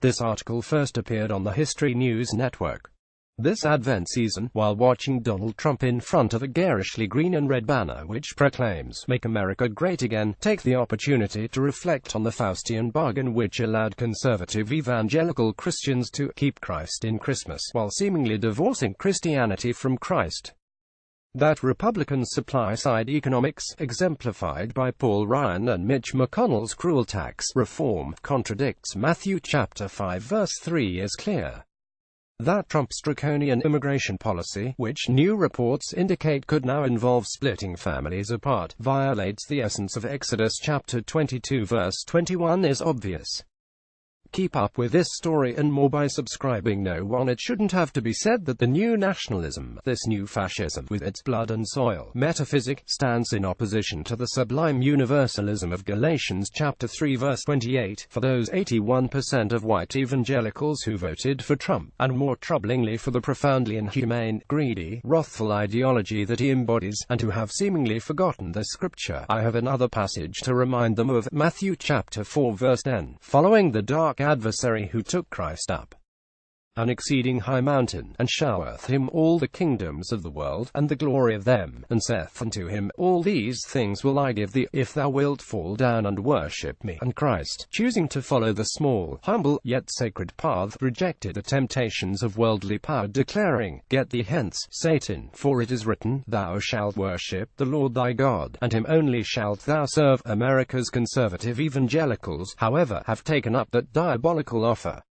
This article first appeared on the History News Network this Advent season, while watching Donald Trump in front of a garishly green and red banner which proclaims, "Make America Great Again," take the opportunity to reflect on the Faustian bargain which allowed conservative evangelical Christians to keep Christ in Christmas, while seemingly divorcing Christianity from Christ. That Republican supply-side economics, exemplified by Paul Ryan and Mitch McConnell's cruel tax reform, contradicts Matthew chapter 5 verse 3 is clear. That Trump's draconian immigration policy, which new reports indicate could now involve splitting families apart, violates the essence of Exodus chapter 22 verse 21 is obvious. Keep up with this story and more by subscribing. No one. It shouldn't have to be said that the new nationalism, this new fascism, with its blood and soil metaphysic, stands in opposition to the sublime universalism of Galatians chapter 3 verse 28, for those 81% of white evangelicals who voted for Trump, and more troublingly for the profoundly inhumane, greedy, wrathful ideology that he embodies, and who have seemingly forgotten the scripture. I have another passage to remind them of, Matthew chapter 4 verse 10, following the dark adversary who took Christ up an exceeding high mountain, and showeth him all the kingdoms of the world, and the glory of them, and saith unto him, All these things will I give thee, if thou wilt fall down and worship me. And Christ, choosing to follow the small, humble, yet sacred path, rejected the temptations of worldly power, declaring, Get thee hence, Satan, for it is written, Thou shalt worship the Lord thy God, and him only shalt thou serve. America's conservative evangelicals, however, have taken up that diabolical offer.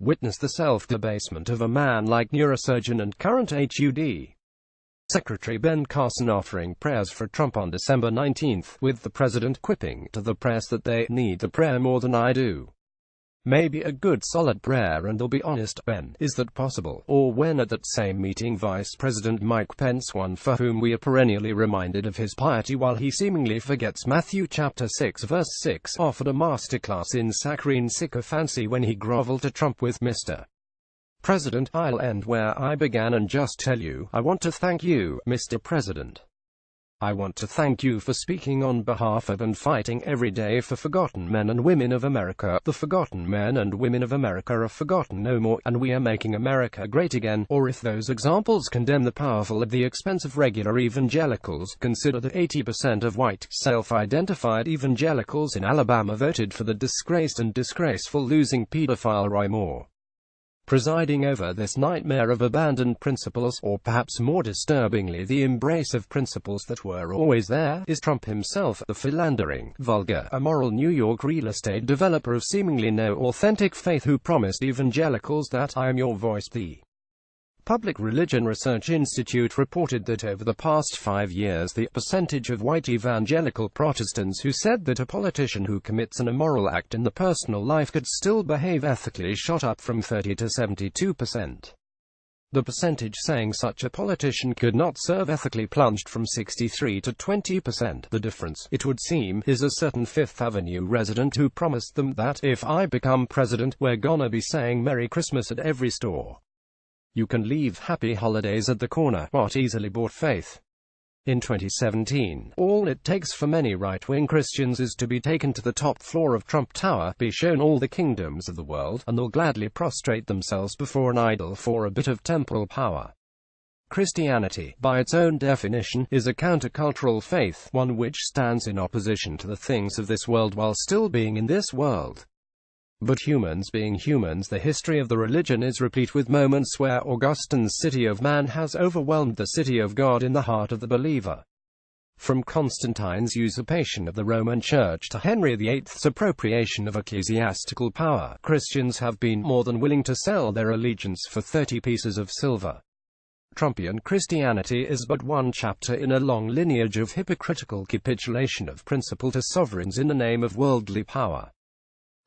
Witness the self-debasement of a man like neurosurgeon and current HUD Secretary Ben Carson offering prayers for Trump on December 19, with the president quipping to the press that they need the prayer more than I do. Maybe a good solid prayer, and they'll be honest. Ben, is that possible? Or when at that same meeting Vice President Mike Pence, one for whom we are perennially reminded of his piety while he seemingly forgets Matthew chapter 6 verse 6, offered a masterclass in saccharine sycophancy when he groveled to Trump with Mr. President, I'll end where I began and just tell you, I want to thank you, Mr. President. I want to thank you for speaking on behalf of and fighting every day for forgotten men and women of America. The forgotten men and women of America are forgotten no more, and we are making America great again. Or if those examples condemn the powerful at the expense of regular evangelicals, consider that 80% of white, self-identified evangelicals in Alabama voted for the disgraced and disgraceful losing pedophile Roy Moore. Presiding over this nightmare of abandoned principles, or perhaps more disturbingly the embrace of principles that were always there, is Trump himself, the philandering, vulgar, immoral New York real estate developer of seemingly no authentic faith who promised evangelicals that I am your voice. The Public Religion Research Institute reported that over the past 5 years the percentage of white evangelical Protestants who said that a politician who commits an immoral act in the personal life could still behave ethically shot up from 30 to 72%. The percentage saying such a politician could not serve ethically plunged from 63 to 20%. The difference, it would seem, is a certain Fifth Avenue resident who promised them that, if I become president, we're gonna be saying Merry Christmas at every store. You can leave Happy Holidays at the corner. What easily bought faith? In 2017, all it takes for many right-wing Christians is to be taken to the top floor of Trump Tower, be shown all the kingdoms of the world, and they'll gladly prostrate themselves before an idol for a bit of temporal power. Christianity, by its own definition, is a countercultural faith, one which stands in opposition to the things of this world while still being in this world. But humans being humans, the history of the religion is replete with moments where Augustine's city of man has overwhelmed the city of God in the heart of the believer. From Constantine's usurpation of the Roman Church to Henry VIII's appropriation of ecclesiastical power, Christians have been more than willing to sell their allegiance for 30 pieces of silver. Trumpian Christianity is but one chapter in a long lineage of hypocritical capitulation of principle to sovereigns in the name of worldly power.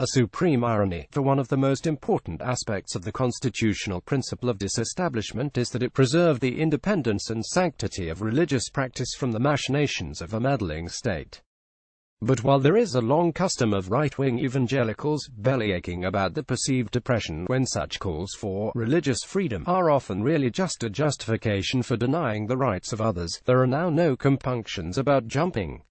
A supreme irony, for one of the most important aspects of the constitutional principle of disestablishment is that it preserved the independence and sanctity of religious practice from the machinations of a meddling state. But while there is a long custom of right-wing evangelicals bellyaching about the perceived depression when such calls for religious freedom are often really just a justification for denying the rights of others, there are now no compunctions about jumping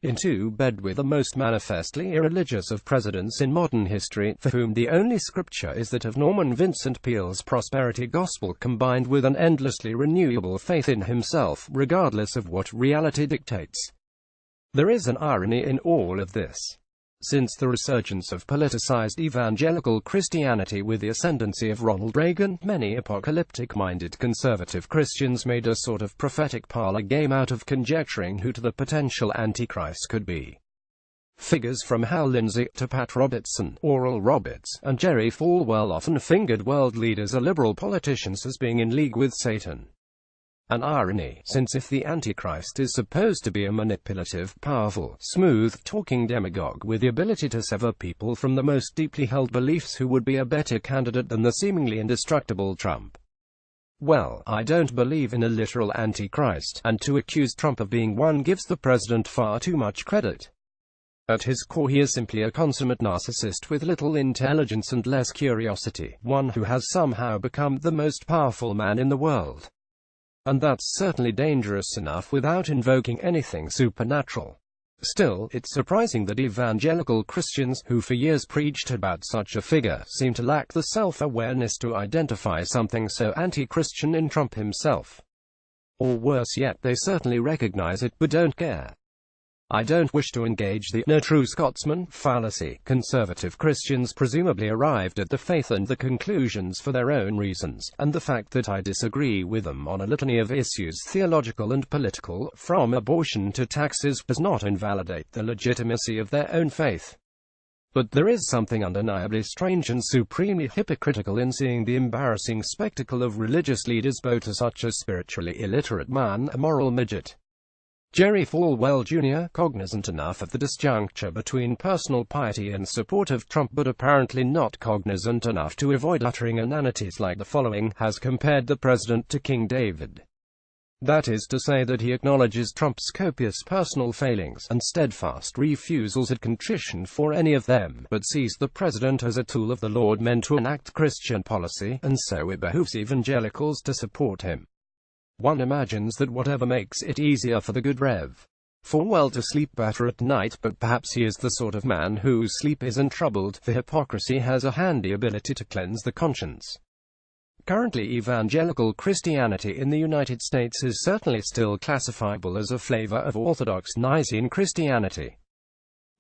into bed with the most manifestly irreligious of presidents in modern history, for whom the only scripture is that of Norman Vincent Peale's prosperity gospel combined with an endlessly renewable faith in himself, regardless of what reality dictates. There is an irony in all of this. Since the resurgence of politicized evangelical Christianity with the ascendancy of Ronald Reagan, many apocalyptic-minded conservative Christians made a sort of prophetic parlor game out of conjecturing who the potential Antichrist could be. Figures from Hal Lindsey to Pat Robertson, Oral Roberts, and Jerry Falwell often fingered world leaders or liberal politicians as being in league with Satan. An irony, since if the Antichrist is supposed to be a manipulative, powerful, smooth-talking demagogue with the ability to sever people from the most deeply held beliefs, who would be a better candidate than the seemingly indestructible Trump? Well, I don't believe in a literal Antichrist, and to accuse Trump of being one gives the president far too much credit. At his core he is simply a consummate narcissist with little intelligence and less curiosity, one who has somehow become the most powerful man in the world. And that's certainly dangerous enough without invoking anything supernatural. Still, it's surprising that evangelical Christians, who for years preached about such a figure, seem to lack the self-awareness to identify something so anti-Christian in Trump himself. Or worse yet, they certainly recognize it but don't care. I don't wish to engage the "no true Scotsman" fallacy. Conservative Christians presumably arrived at the faith and the conclusions for their own reasons, and the fact that I disagree with them on a litany of issues, theological and political, from abortion to taxes, does not invalidate the legitimacy of their own faith. But there is something undeniably strange and supremely hypocritical in seeing the embarrassing spectacle of religious leaders bow to such a spiritually illiterate man, a moral midget. Jerry Falwell Jr., cognizant enough of the disjuncture between personal piety and support of Trump but apparently not cognizant enough to avoid uttering inanities like the following, has compared the president to King David. That is to say that he acknowledges Trump's copious personal failings and steadfast refusals at contrition for any of them, but sees the president as a tool of the Lord meant to enact Christian policy, and so it behooves evangelicals to support him. One imagines that whatever makes it easier for the good Rev. Falwell to sleep better at night, but perhaps he is the sort of man whose sleep isn't troubled, for hypocrisy has a handy ability to cleanse the conscience. Currently, evangelical Christianity in the United States is certainly still classifiable as a flavor of Orthodox Nicene Christianity.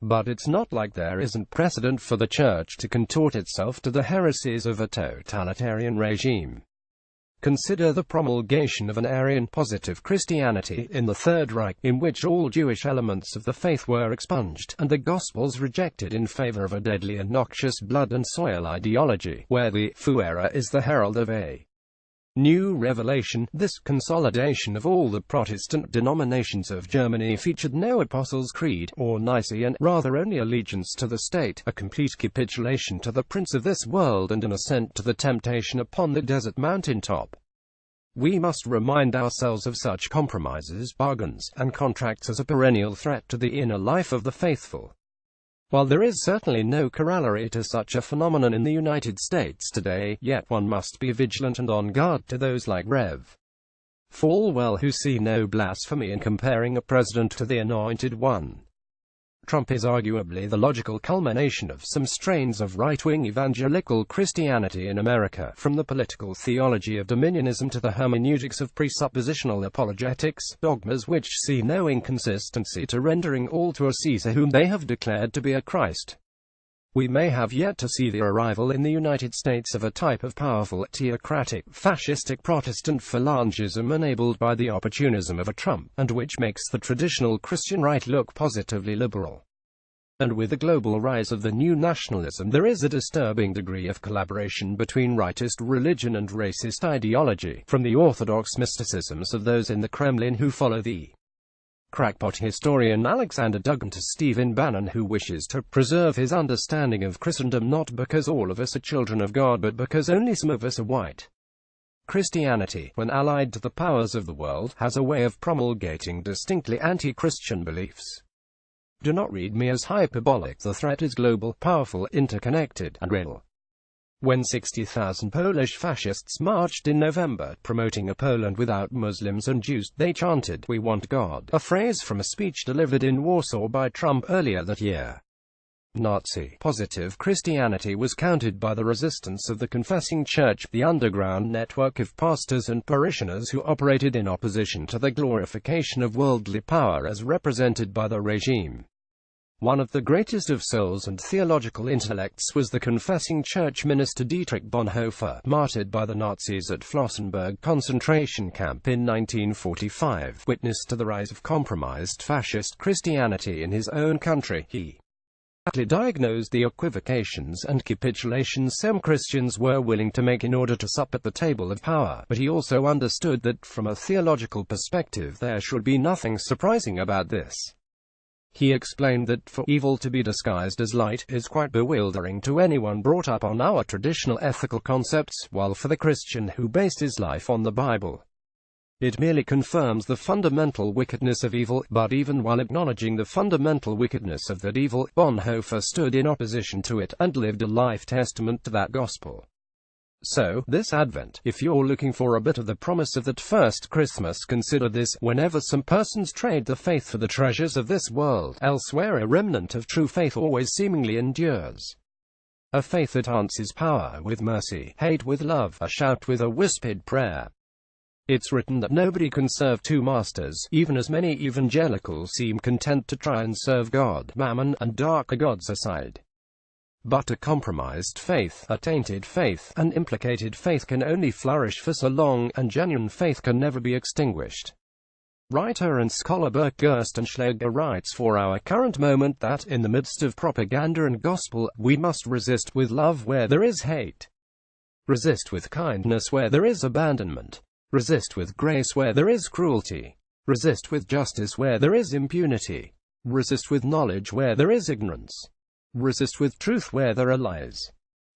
But it's not like there isn't precedent for the Church to contort itself to the heresies of a totalitarian regime. Consider the promulgation of an Aryan positive Christianity in the Third Reich, in which all Jewish elements of the faith were expunged, and the Gospels rejected in favor of a deadly and noxious blood and soil ideology, where the Fuera is the herald of a new revelation. This consolidation of all the Protestant denominations of Germany featured no Apostles' Creed, or Nicene, rather only allegiance to the state, a complete capitulation to the prince of this world and an assent to the temptation upon the desert mountaintop. We must remind ourselves of such compromises, bargains, and contracts as a perennial threat to the inner life of the faithful. While there is certainly no corollary to such a phenomenon in the United States today, yet one must be vigilant and on guard to those like Rev. Falwell who see no blasphemy in comparing a president to the Anointed One. Trump is arguably the logical culmination of some strains of right-wing evangelical Christianity in America, from the political theology of dominionism to the hermeneutics of presuppositional apologetics, dogmas which see no inconsistency to rendering all to a Caesar whom they have declared to be a Christ. We may have yet to see the arrival in the United States of a type of powerful, theocratic, fascistic Protestant phalangism enabled by the opportunism of a Trump, and which makes the traditional Christian right look positively liberal. And with the global rise of the new nationalism, there is a disturbing degree of collaboration between rightist religion and racist ideology, from the orthodox mysticisms of those in the Kremlin who follow the crackpot historian Alexander Duggan to Stephen Bannon who wishes to preserve his understanding of Christendom not because all of us are children of God but because only some of us are white. Christianity, when allied to the powers of the world, has a way of promulgating distinctly anti-Christian beliefs. Do not read me as hyperbolic. The threat is global, powerful, interconnected, and real. When 60,000 Polish fascists marched in November, promoting a Poland without Muslims and Jews, they chanted, "We want God," a phrase from a speech delivered in Warsaw by Trump earlier that year. Nazi-positive Christianity was countered by the resistance of the Confessing Church, the underground network of pastors and parishioners who operated in opposition to the glorification of worldly power as represented by the regime. One of the greatest of souls and theological intellects was the Confessing Church minister Dietrich Bonhoeffer, martyred by the Nazis at Flossenburg concentration camp in 1945. Witness to the rise of compromised fascist Christianity in his own country, he accurately diagnosed the equivocations and capitulations some Christians were willing to make in order to sup at the table of power, but he also understood that, from a theological perspective, there should be nothing surprising about this. He explained that for evil to be disguised as light is quite bewildering to anyone brought up on our traditional ethical concepts, while for the Christian who based his life on the Bible, it merely confirms the fundamental wickedness of evil. But even while acknowledging the fundamental wickedness of that evil, Bonhoeffer stood in opposition to it, and lived a life testament to that gospel. So, this Advent, if you're looking for a bit of the promise of that first Christmas, consider this: whenever some persons trade the faith for the treasures of this world, elsewhere a remnant of true faith always seemingly endures. A faith that answers power with mercy, hate with love, a shout with a whispered prayer. It's written that nobody can serve two masters, even as many evangelicals seem content to try and serve God, mammon, and darker gods aside. But a compromised faith, a tainted faith, an implicated faith can only flourish for so long, and genuine faith can never be extinguished. Writer and scholar Bert Gerstenschläger writes for our current moment that, in the midst of propaganda and gospel, we must resist with love where there is hate. Resist with kindness where there is abandonment. Resist with grace where there is cruelty. Resist with justice where there is impunity. Resist with knowledge where there is ignorance. Resist with truth where there are lies.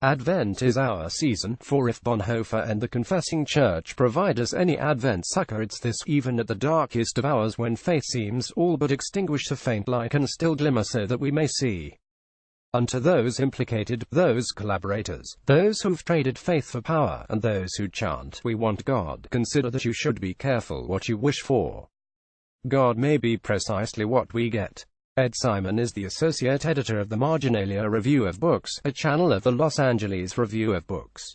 Advent is our season, for if Bonhoeffer and the Confessing Church provide us any Advent succor, it's this: even at the darkest of hours when faith seems all but extinguished, a faint light can still glimmer so that we may see. Unto those implicated, those collaborators, those who've traded faith for power, and those who chant, "We want God," consider that you should be careful what you wish for. God may be precisely what we get. Ed Simon is the associate editor of the Marginalia Review of Books, a channel of the Los Angeles Review of Books.